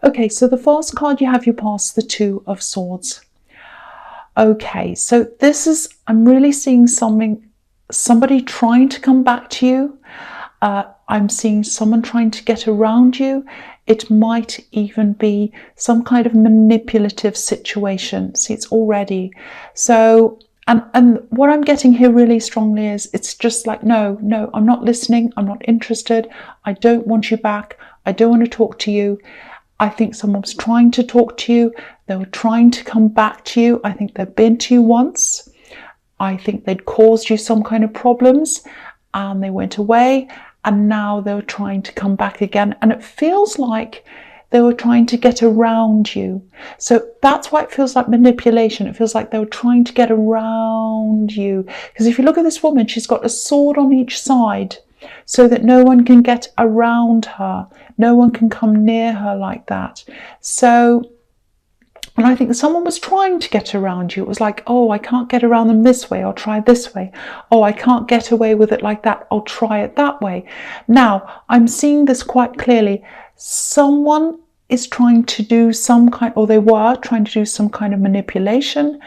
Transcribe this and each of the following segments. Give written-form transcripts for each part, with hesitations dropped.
Okay, so the first card you have, you pass the Two of Swords. Okay, so this is, I'm really seeing somebody trying to come back to you. I'm seeing someone trying to get around you. It might even be some kind of manipulative situation. See, it's already. So, and what I'm getting here really strongly is it's just like, no, I'm not listening. I'm not interested. I don't want you back. I don't want to talk to you. I think someone was trying to talk to you. They were trying to come back to you. I think they've been to you once. I think they'd caused you some kind of problems and they went away, and now they were trying to come back again. And it feels like they were trying to get around you. So that's why it feels like manipulation. It feels like they were trying to get around you. Because if you look at this woman, she's got a sword on each side, so that no one can get around her. No one can come near her like that. So, and I think someone was trying to get around you. It was like, oh, I can't get around them this way. I'll try this way. Oh, I can't get away with it like that. I'll try it that way. Now, I'm seeing this quite clearly. Someone is trying to do some kind, or they were trying to do some kind of manipulation.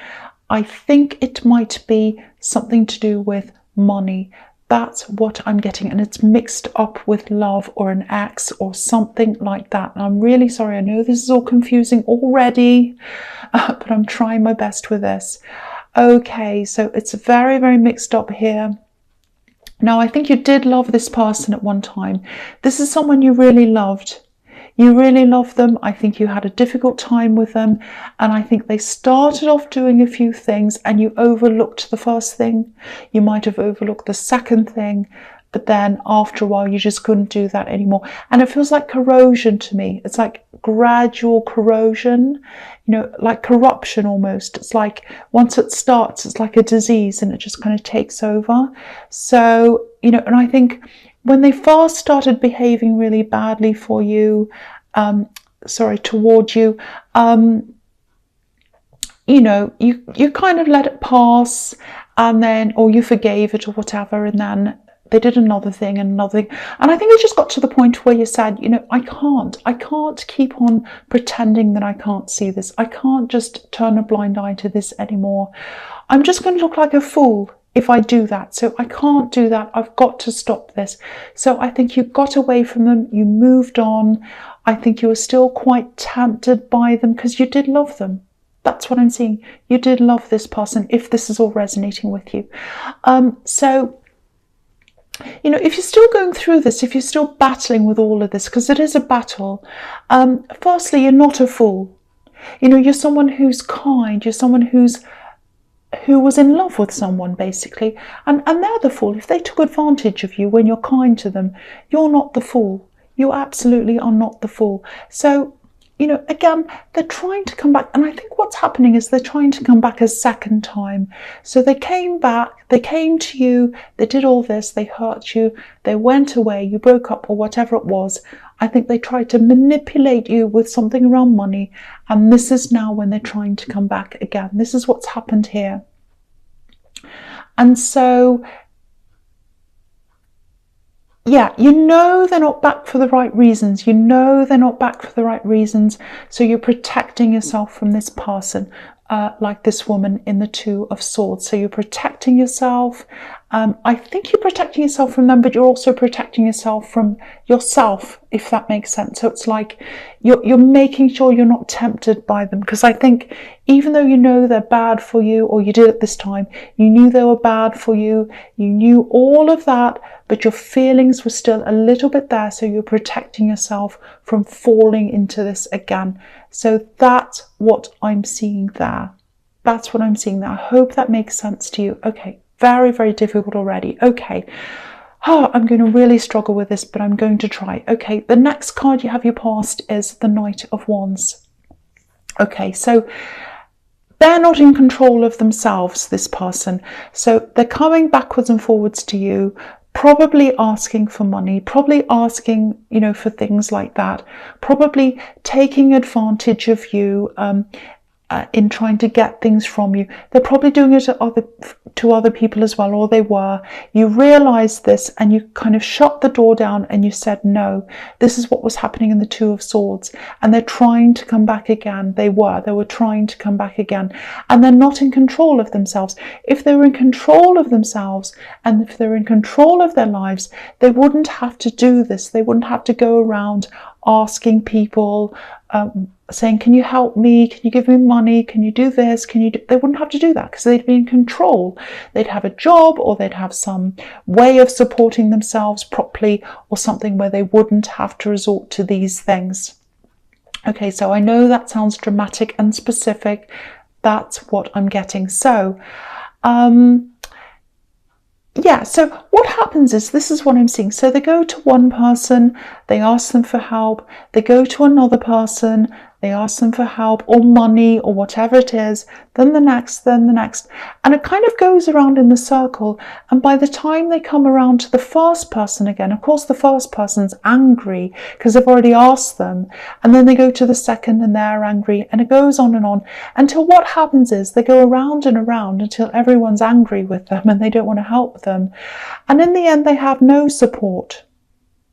I think it might be something to do with money. That's what I'm getting, and it's mixed up with love or an ex or something like that. And I'm really sorry. I know this is all confusing already, but I'm trying my best with this. Okay, so it's very, very mixed up here. Now, I think you did love this person at one time. This is someone you really loved. You really love them. I think you had a difficult time with them, and I think they started off doing a few things and you overlooked the first thing. You might have overlooked the second thing, but then after a while you just couldn't do that anymore. And it feels like corrosion to me. It's like gradual corrosion, you know, like corruption almost. It's like once it starts, it's like a disease and it just kind of takes over. So, you know, and I think when they first started behaving really badly for you, toward you, you know, you kind of let it pass, and then, or you forgave it or whatever, and then they did another thing and another thing. And I think it just got to the point where you said, you know, I can't keep on pretending that I can't see this. I can't just turn a blind eye to this anymore. I'm just going to look like a fool if I do that. So I can't do that. I've got to stop this. So I think you got away from them. You moved on. I think you were still quite tempted by them because you did love them. That's what I'm seeing. You did love this person, if this is all resonating with you. So, you know, if you're still going through this, if you're still battling with all of this, because it is a battle, firstly, you're not a fool. You know, you're someone who's kind. You're someone who was in love with someone, basically, and they're the fool. If they took advantage of you when you're kind to them, you're not the fool. You absolutely are not the fool. So, you know, again, they're trying to come back, and I think what's happening is they're trying to come back a second time. So they came back, they came to you, they did all this, they hurt you, they went away, you broke up or whatever it was. I think they tried to manipulate you with something around money, and this is now when they're trying to come back again. This is what's happened here. And so, yeah, you know they're not back for the right reasons. You know they're not back for the right reasons. So you're protecting yourself from this person, like this woman in the Two of Swords. So you're protecting yourself. I think you're protecting yourself from them, but you're also protecting yourself from yourself, if that makes sense. So it's like you're making sure you're not tempted by them, because I think even though you know they're bad for you, or you did at this time, you knew they were bad for you, you knew all of that, but your feelings were still a little bit there. So you're protecting yourself from falling into this again. So that's what I'm seeing there. That's what I'm seeing there. I hope that makes sense to you. Okay. Very, very difficult already. Okay. Oh, I'm going to really struggle with this, but I'm going to try. Okay. The next card you have your past is the Knight of Wands. Okay. So they're not in control of themselves, this person. So they're coming backwards and forwards to you, probably asking for money, probably asking, you know, for things like that, probably taking advantage of you, in trying to get things from you. They're probably doing it to other people as well, or they were. You realized this and you kind of shut the door down and you said, no, this is what was happening in the Two of Swords. And they're trying to come back again. They were trying to come back again. And they're not in control of themselves. If they were in control of themselves and if they're in control of their lives, they wouldn't have to do this. They wouldn't have to go around asking people, saying, can you help me? Can you give me money? Can you do this? They wouldn't have to do that because they'd be in control. They'd have a job, or they'd have some way of supporting themselves properly, or something where they wouldn't have to resort to these things. Okay, so I know that sounds dramatic and specific. That's what I'm getting. So, yeah, so what happens is, this is what I'm seeing. So they go to one person, they ask them for help. They go to another person, they ask them for help or money or whatever it is. Then the next, and it kind of goes around in the circle. And by the time they come around to the first person again, of course the first person's angry because they've already asked them. And then they go to the second and they're angry, and it goes on until what happens is they go around and around until everyone's angry with them and they don't want to help them. And in the end, they have no support.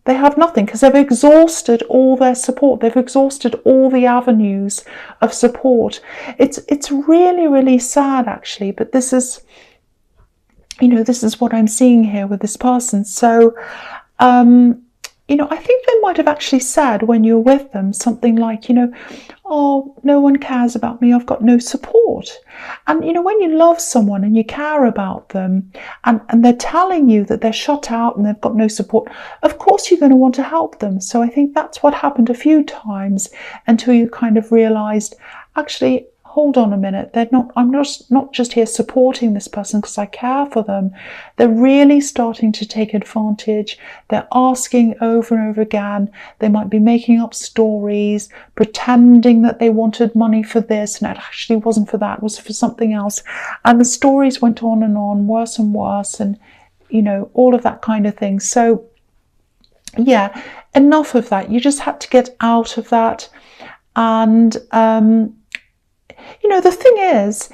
They have nothing because they've exhausted all their support. They've exhausted all the avenues of support. It's really, really sad, actually. But this is, this is what I'm seeing here with this person. So, I think they might have actually said when you're with them something like, oh, no one cares about me. I've got no support. And, when you love someone and you care about them and they're telling you that they're shut out and they've got no support, of course you're going to want to help them. So I think that's what happened a few times until you kind of realized, actually, hold on a minute, I'm not just here supporting this person because I care for them. They're really starting to take advantage. They're asking over and over again. They might be making up stories, pretending that they wanted money for this, and it actually wasn't for that, it was for something else. And the stories went on, worse and worse, and all of that kind of thing. So yeah, enough of that. You just had to get out of that. And the thing is,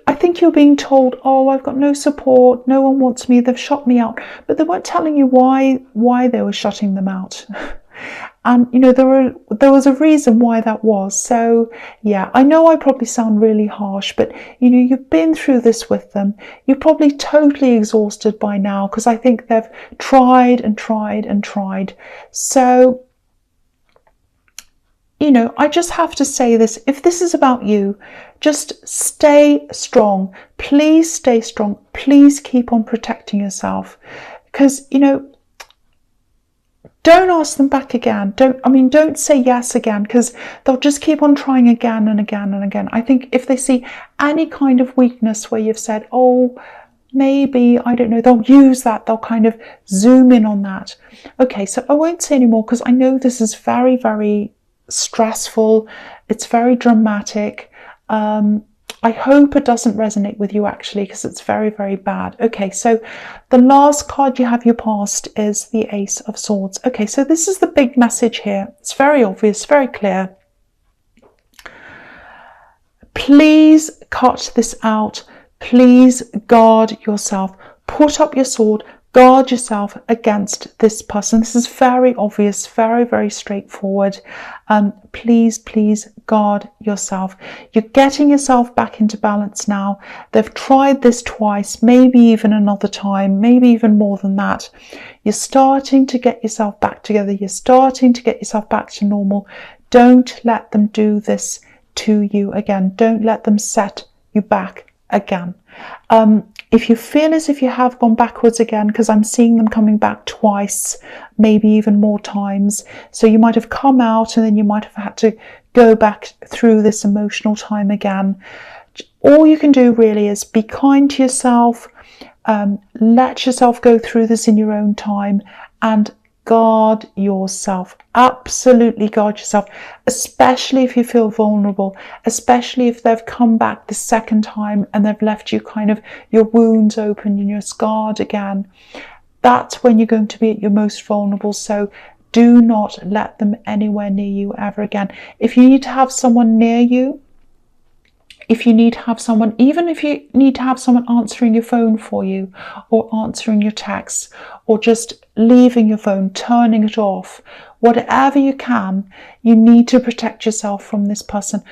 I think you're being told, oh, I've got no support, no one wants me, they've shut me out. But they weren't telling you why they were shutting them out. And, there was a reason why that was. So, yeah, I know I probably sound really harsh, but, you've been through this with them. You're probably totally exhausted by now because I think they've tried and tried and tried. So, I just have to say this. If this is about you, just stay strong. Please stay strong. Please keep on protecting yourself. Because, don't ask them back again. Don't say yes again, because they'll just keep on trying again and again and again. I think if they see any kind of weakness where you've said, oh, maybe, I don't know, they'll use that. They'll kind of zoom in on that. Okay, so I won't say any more because I know this is very, very stressful. It's very dramatic. I hope it doesn't resonate with you, actually, because it's very, very bad. Okay, so the last card you have your past is the Ace of Swords. Okay, so this is the big message here. It's very obvious, very clear. Please cut this out. Please guard yourself. Put up your sword. Guard yourself against this person. This is very obvious, very, very straightforward. Please, please guard yourself. You're getting yourself back into balance now. They've tried this twice, maybe even another time, maybe even more than that. You're starting to get yourself back together. You're starting to get yourself back to normal. Don't let them do this to you again. Don't let them set you back again. If you feel as if you have gone backwards again, because I'm seeing them coming back twice, maybe even more times. So you might have come out and then you might have had to go back through this emotional time again. All you can do really is be kind to yourself, let yourself go through this in your own time, and guard yourself. Absolutely guard yourself, especially if you feel vulnerable, especially if they've come back the second time and they've left you kind of your wounds open and you're scarred again. That's when you're going to be at your most vulnerable. So do not let them anywhere near you ever again. If you need to have someone near you, if you need to have someone, even if you need to have someone answering your phone for you, or answering your texts, or just leaving your phone, turning it off, whatever you can, you need to protect yourself from this person.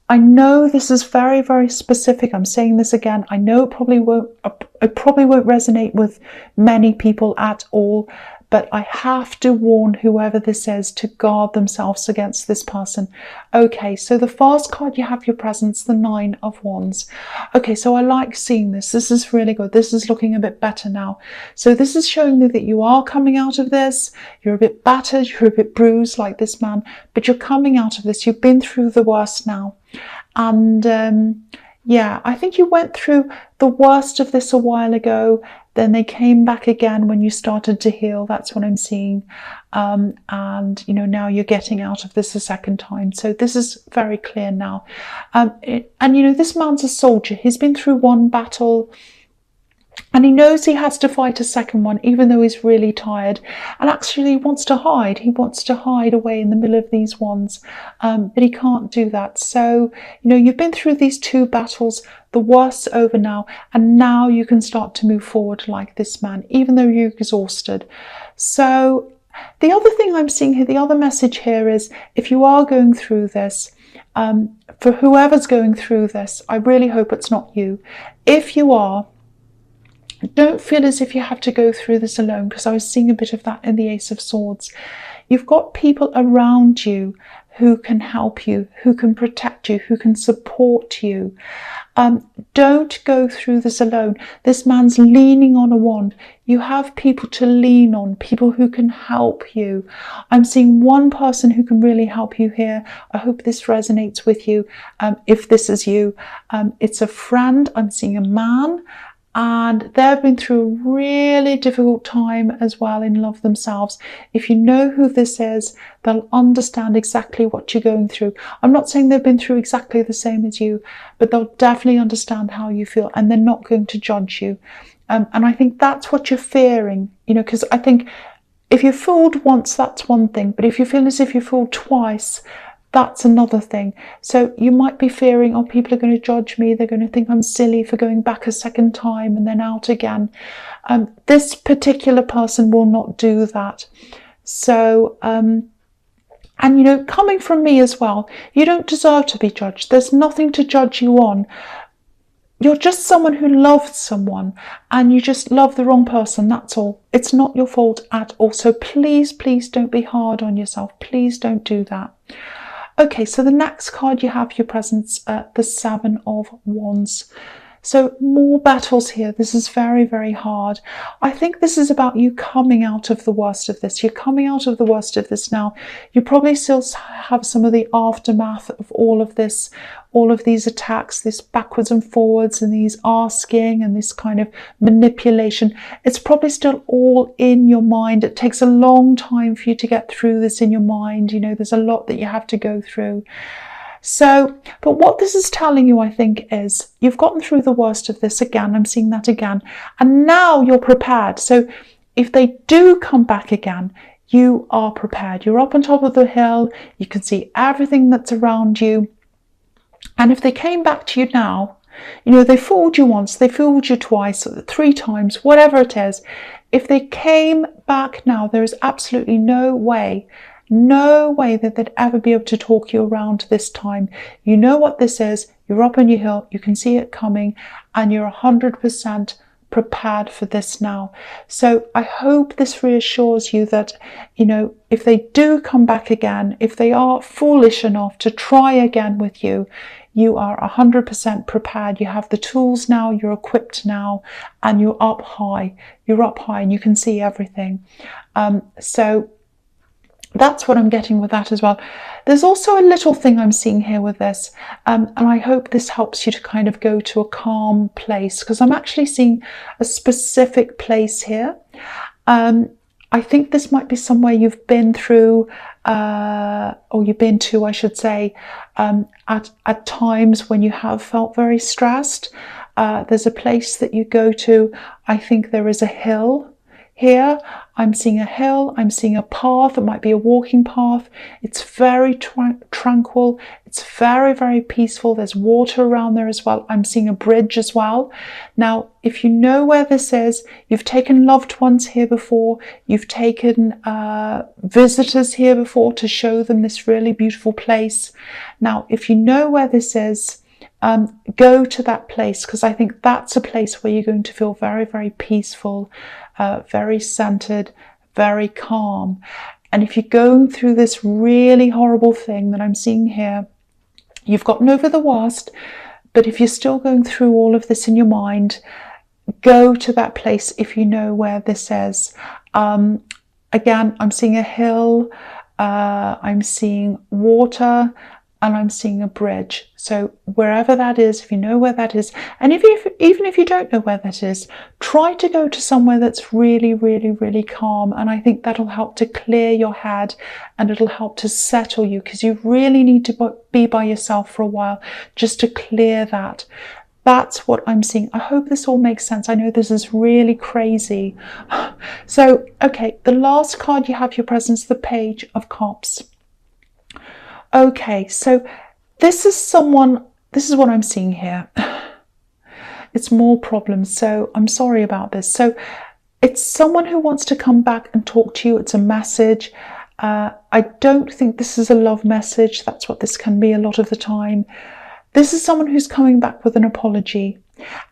I know this is very, very specific. I'm saying this again. I know it probably won't resonate with many people at all, but I have to warn whoever this is to guard themselves against this person. Okay, so the first card you have your presence, the Nine of Wands. Okay, so I like seeing this. This is really good. This is looking a bit better now. So this is showing me that you are coming out of this. You're a bit battered, you're a bit bruised like this man, but you're coming out of this. You've been through the worst now. And yeah, I think you went through the worst of this a while ago. Then they came back again when you started to heal. That's what I'm seeing. And, you know, now you're getting out of this a second time. So this is very clear now. And, you know, this man's a soldier. He's been through one battle, and he knows he has to fight a second one, even though he's really tired. And actually he wants to hide. He wants to hide away in the middle of these wands, but he can't do that. So, you know, you've been through these two battles. The worst's over now, and now you can start to move forward like this man, even though you're exhausted. So the other thing I'm seeing here, the other message here is, if you are going through this, for whoever's going through this, I really hope it's not you. If you are, don't feel as if you have to go through this alone, because I was seeing a bit of that in the Ace of Swords. You've got people around you who can help you, who can protect you, who can support you. Don't go through this alone. This man's leaning on a wand. You have people to lean on, people who can help you. I'm seeing one person who can really help you here. I hope this resonates with you. If this is you, it's a friend. I'm seeing a man, and they've been through a really difficult time as well in love themselves. If you know who this is, they'll understand exactly what you're going through. I'm not saying they've been through exactly the same as you, but they'll definitely understand how you feel, and they're not going to judge you. And I think that's what you're fearing, you know, because I think if you're fooled once, that's one thing, but if you feel as if you're fooled twice, that's another thing. So you might be fearing, oh, people are going to judge me. They're going to think I'm silly for going back a second time and then out again. This particular person will not do that. So, and you know, coming from me as well, you don't deserve to be judged. There's nothing to judge you on. You're just someone who loves someone, and you just love the wrong person. That's all. It's not your fault at all. So please, please don't be hard on yourself. Please don't do that. Okay, so the next card you have your presence, the Seven of Wands. So more battles here. This is very, very hard. I think this is about you coming out of the worst of this. You're coming out of the worst of this now. You probably still have some of the aftermath of all of this, all of these attacks, this backwards and forwards, and these asking and this kind of manipulation. It's probably still all in your mind. It takes a long time for you to get through this in your mind. You know, there's a lot that you have to go through. So, but what this is telling you, I think, is you've gotten through the worst of this again. I'm seeing that again. And now you're prepared. So if they do come back again, you are prepared. You're up on top of the hill. You can see everything that's around you. And if they came back to you now, you know, they fooled you once, they fooled you twice, 3 times, whatever it is. If they came back now, there is absolutely no way that they'd ever be able to talk you around this time. You know what this is. You're up on your hill. You can see it coming, and you're 100% prepared for this now. So I hope this reassures you that, you know, if they do come back again, if they are foolish enough to try again with you, you are 100% prepared. You have the tools now, you're equipped now, and you're up high. You're up high and you can see everything. So that's what I'm getting with that as well. There's also a little thing I'm seeing here with this, and I hope this helps you to kind of go to a calm place, because I'm actually seeing a specific place here. I think this might be somewhere you've been through, or you've been to, I should say, at times when you have felt very stressed. There's a place that you go to. I think there is a hill Here, I'm seeing a hill, I'm seeing a path, it might be a walking path. It's very tranquil, it's very, very peaceful. There's water around there as well. I'm seeing a bridge as well. Now, if you know where this is, you've taken loved ones here before, you've taken visitors here before to show them this really beautiful place. Now, if you know where this is, go to that place, because I think that's a place where you're going to feel very, very peaceful, very centered, very calm. And if you're going through this really horrible thing that I'm seeing here, you've gotten over the worst, but if you're still going through all of this in your mind, go to that place if you know where this is. Again, I'm seeing a hill, I'm seeing water, and I'm seeing a bridge. So wherever that is, if you know where that is, and even if you don't know where that is, try to go to somewhere that's really, really, really calm. And I think that'll help to clear your head, and it'll help to settle you, because you really need to be by yourself for a while just to clear that. That's what I'm seeing. I hope this all makes sense. I know this is really crazy. So, okay, the last card you have, your presence, the Page of Cups. Okay, so this is what I'm seeing here. It's more problems, so I'm sorry about this. So it's someone who wants to come back and talk to you. It's a message. I don't think this is a love message. That's what this can be a lot of the time. This is someone who's coming back with an apology.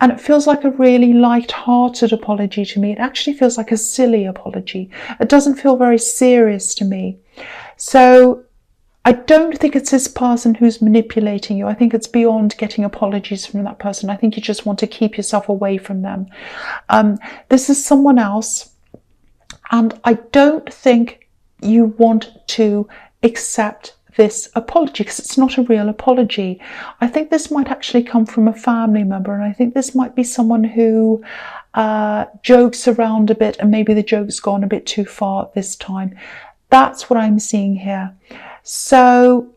And it feels like a really light-hearted apology to me. It actually feels like a silly apology. It doesn't feel very serious to me. So I don't think it's this person who's manipulating you. I think it's beyond getting apologies from that person. I think you just want to keep yourself away from them. This is someone else, and I don't think you want to accept this apology, because it's not a real apology. I think this might actually come from a family member, and I think this might be someone who jokes around a bit, and maybe the joke's gone a bit too far this time. That's what I'm seeing here. So,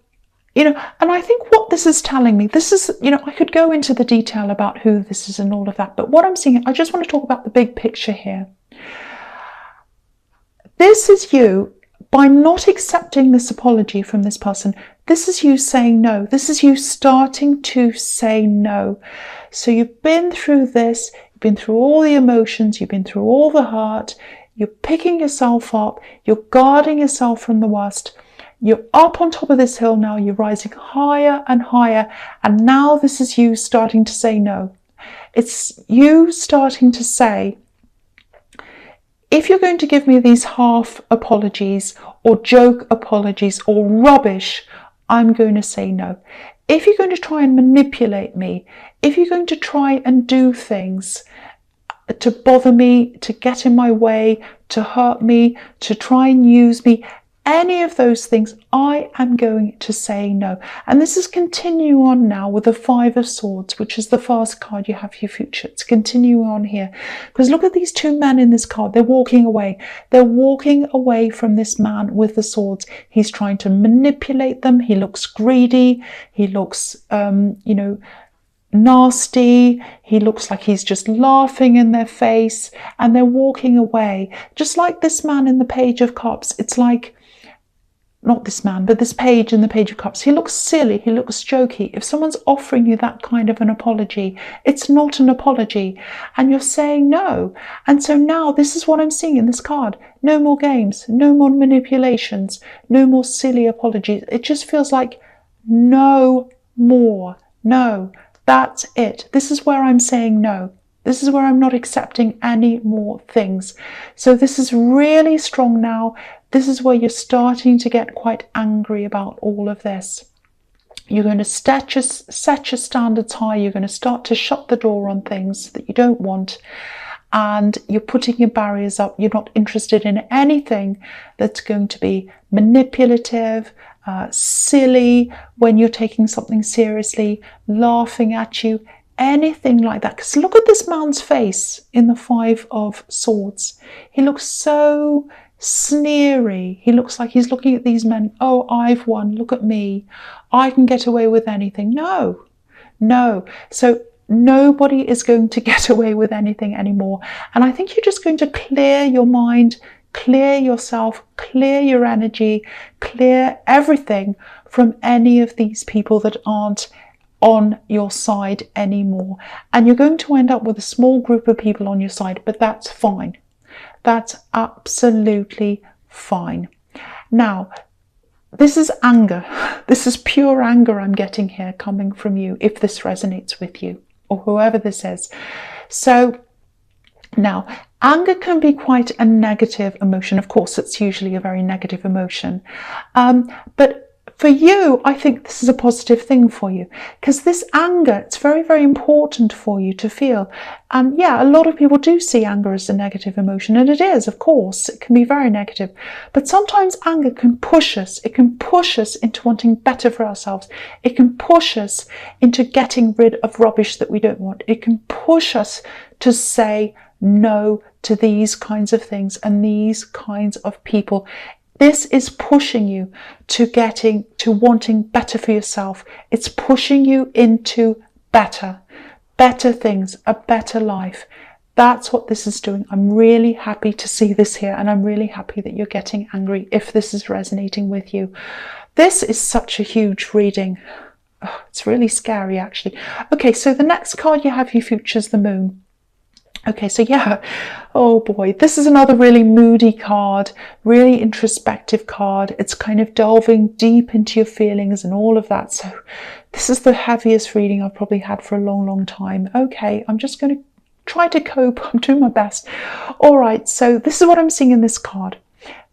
and I think what this is telling me, this is, I could go into the detail about who this is and all of that, but what I'm seeing, I just want to talk about the big picture here. This is you, by not accepting this apology from this person, this is you saying no. This is you starting to say no. So you've been through this, you've been through all the emotions, you've been through all the hurt, you're picking yourself up, you're guarding yourself from the worst. You're up on top of this hill now, you're rising higher and higher, and now this is you starting to say no. It's you starting to say, if you're going to give me these half apologies or joke apologies or rubbish, I'm going to say no. If you're going to try and manipulate me, if you're going to try and do things to bother me, to get in my way, to hurt me, to try and use me, any of those things, I am going to say no. And this is continuing on now with the Five of Swords, which is the first card you have for your future. It's continuing on here. Because look at these two men in this card. They're walking away. They're walking away from this man with the swords. He's trying to manipulate them. He looks greedy. He looks, nasty. He looks like he's just laughing in their face. And they're walking away. Just like this man in the Page of Cups. It's like, not this man, but this page in the Page of Cups. He looks silly, he looks jokey. If someone's offering you that kind of an apology, it's not an apology, and you're saying no. And so now this is what I'm seeing in this card. No more games, no more manipulations, no more silly apologies. It just feels like no more. No, that's it. This is where I'm saying no. This is where I'm not accepting any more things. So this is really strong now. This is where you're starting to get quite angry about all of this. You're going to set your standards high. You're going to start to shut the door on things that you don't want. And you're putting your barriers up. You're not interested in anything that's going to be manipulative, silly when you're taking something seriously, laughing at you, anything like that. Because look at this man's face in the Five of Swords. He looks so sneery. He looks like he's looking at these men. Oh, I've won. Look at me. I can get away with anything. No. So nobody is going to get away with anything anymore. And I think you're just going to clear your mind, clear yourself, clear your energy, clear everything from any of these people that aren't on your side anymore. And you're going to end up with a small group of people on your side, but that's fine. That's absolutely fine. Now, this is anger. This is pure anger I'm getting here coming from you, if this resonates with you or whoever this is. So now, anger can be quite a negative emotion. Of course, it's usually a very negative emotion. But for you, I think this is a positive thing for you, because this anger, it's very, very important for you to feel. And yeah, a lot of people do see anger as a negative emotion, and it is, of course, it can be very negative. But sometimes anger can push us. It can push us into wanting better for ourselves. It can push us into getting rid of rubbish that we don't want. It can push us to say no to these kinds of things and these kinds of people. This is pushing you to wanting better for yourself. It's pushing you into better things, a better life. That's what this is doing. I'm really happy to see this here, and I'm really happy that you're getting angry if this is resonating with you. This is such a huge reading. Oh, it's really scary, actually. Okay, so the next card you have, your future's the moon. Okay, so yeah, oh boy, this is another really moody card, really introspective card. It's kind of delving deep into your feelings and all of that. So this is the heaviest reading I've probably had for a long, long time. Okay, I'm just going to try to cope. I'm doing my best. All right, so this is what I'm seeing in this card.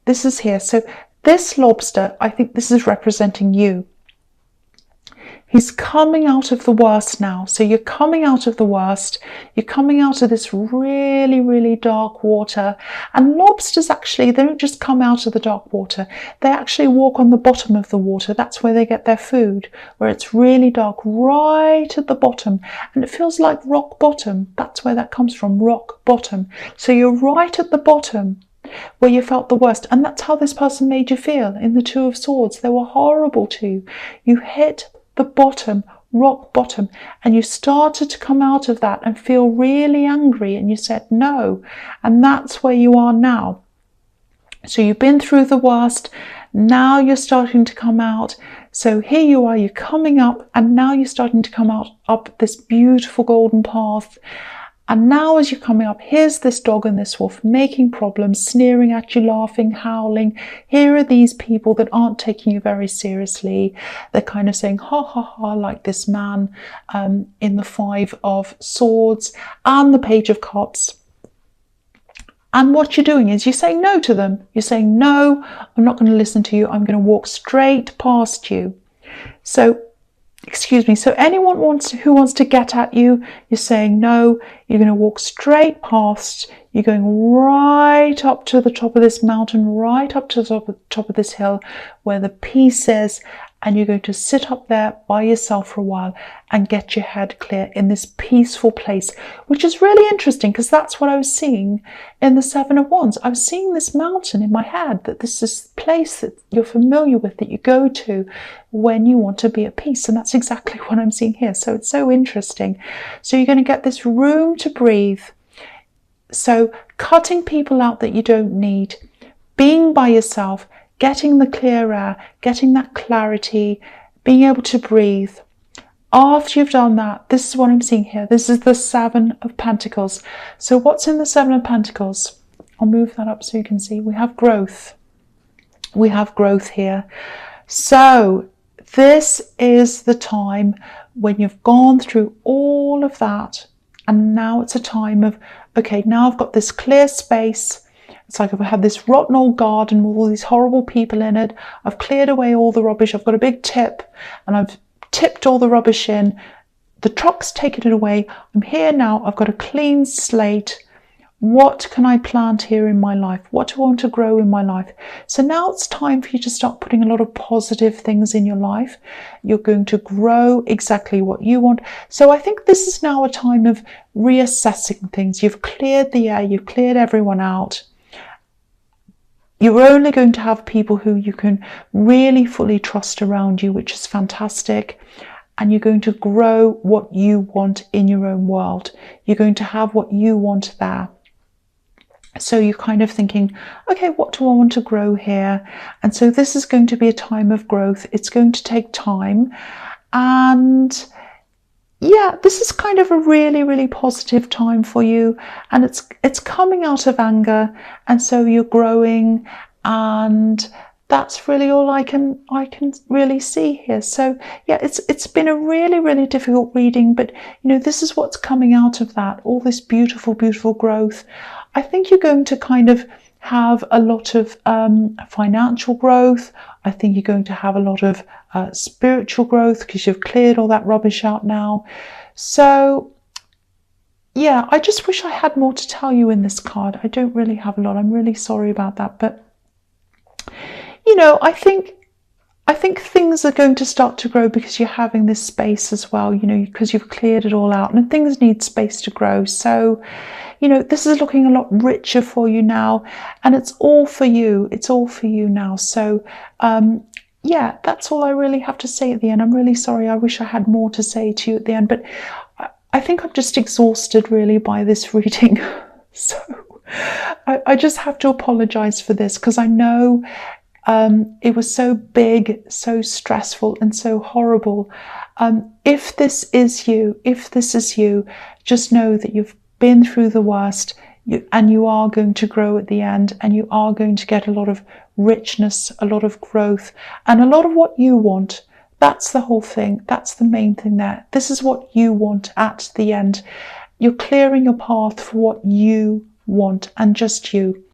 This is here. So this lobster, I think this is representing you. He's coming out of the worst now. So you're coming out of the worst. You're coming out of this really, really dark water. And lobsters actually, they don't just come out of the dark water. They actually walk on the bottom of the water. That's where they get their food, where it's really dark, right at the bottom. And it feels like rock bottom. That's where that comes from, rock bottom. So you're right at the bottom where you felt the worst. And that's how this person made you feel in the Two of Swords. They were horrible to you. You hit the bottom, rock bottom, and you started to come out of that and feel really angry, and you said no, and that's where you are now. So you've been through the worst, now you're starting to come out. So here you are, you're coming up, and now you're starting to come out up this beautiful golden path. And now as you're coming up, here's this dog and this wolf making problems, sneering at you, laughing, howling. Here are these people that aren't taking you very seriously. They're kind of saying, ha, ha, ha, like this man in the Five of Swords and the Page of Cups. And what you're doing is you're saying no to them. You're saying, no, I'm not going to listen to you. I'm going to walk straight past you. So excuse me, so anyone who wants to get at you, you're saying no, you're going to walk straight past, you're going right up to the top of this mountain, right up to the top of this hill where the peace is, and you're going to sit up there by yourself for a while and get your head clear in this peaceful place, which is really interesting because that's what I was seeing in the Seven of Wands. I was seeing this mountain in my head, that this is a place that you're familiar with, that you go to when you want to be at peace, and that's exactly what I'm seeing here. So it's so interesting. So you're going to get this room to breathe. So cutting people out that you don't need, being by yourself, getting the clear air, getting that clarity, being able to breathe. After you've done that, this is what I'm seeing here. This is the Seven of Pentacles. So what's in the Seven of Pentacles? I'll move that up so you can see. We have growth. We have growth here. So this is the time when you've gone through all of that, and now it's a time of, okay, now I've got this clear space. It's like I've had this rotten old garden with all these horrible people in it. I've cleared away all the rubbish. I've got a big tip and I've tipped all the rubbish in. The truck's taken it away. I'm here now. I've got a clean slate. What can I plant here in my life? What do I want to grow in my life? So now it's time for you to start putting a lot of positive things in your life. You're going to grow exactly what you want. So I think this is now a time of reassessing things. You've cleared the air. You've cleared everyone out. You're only going to have people who you can really fully trust around you, which is fantastic. and you're going to grow what you want in your own world. You're going to have what you want there. So you're kind of thinking, okay, what do I want to grow here? And so this is going to be a time of growth. It's going to take time. And yeah, this is kind of a really, really positive time for you. And it's coming out of anger. And so you're growing, and that's really all I can really see here. So yeah, it's been a really, really difficult reading, but you know, this is what's coming out of that, all this beautiful, beautiful growth. I think you're going to kind of have a lot of financial growth. I think you're going to have a lot of spiritual growth, because you've cleared all that rubbish out now. So yeah, I just wish I had more to tell you in this card. I don't really have a lot. I'm really sorry about that. But you know, I think things are going to start to grow because you're having this space as well, you know, because you've cleared it all out, and things need space to grow. So, you know, this is looking a lot richer for you now, and it's all for you. It's all for you now. So, yeah, that's all I really have to say at the end. I'm really sorry. I wish I had more to say to you at the end, but I think I'm just exhausted really by this reading. So I just have to apologize for this, because I know it was so big, so stressful, and so horrible. If this is you, just know that you've been through the worst, and you are going to grow at the end, and you are going to get a lot of richness, a lot of growth, and a lot of what you want. That's the whole thing. That's the main thing there. This is what you want at the end. You're clearing a path for what you want, and just you.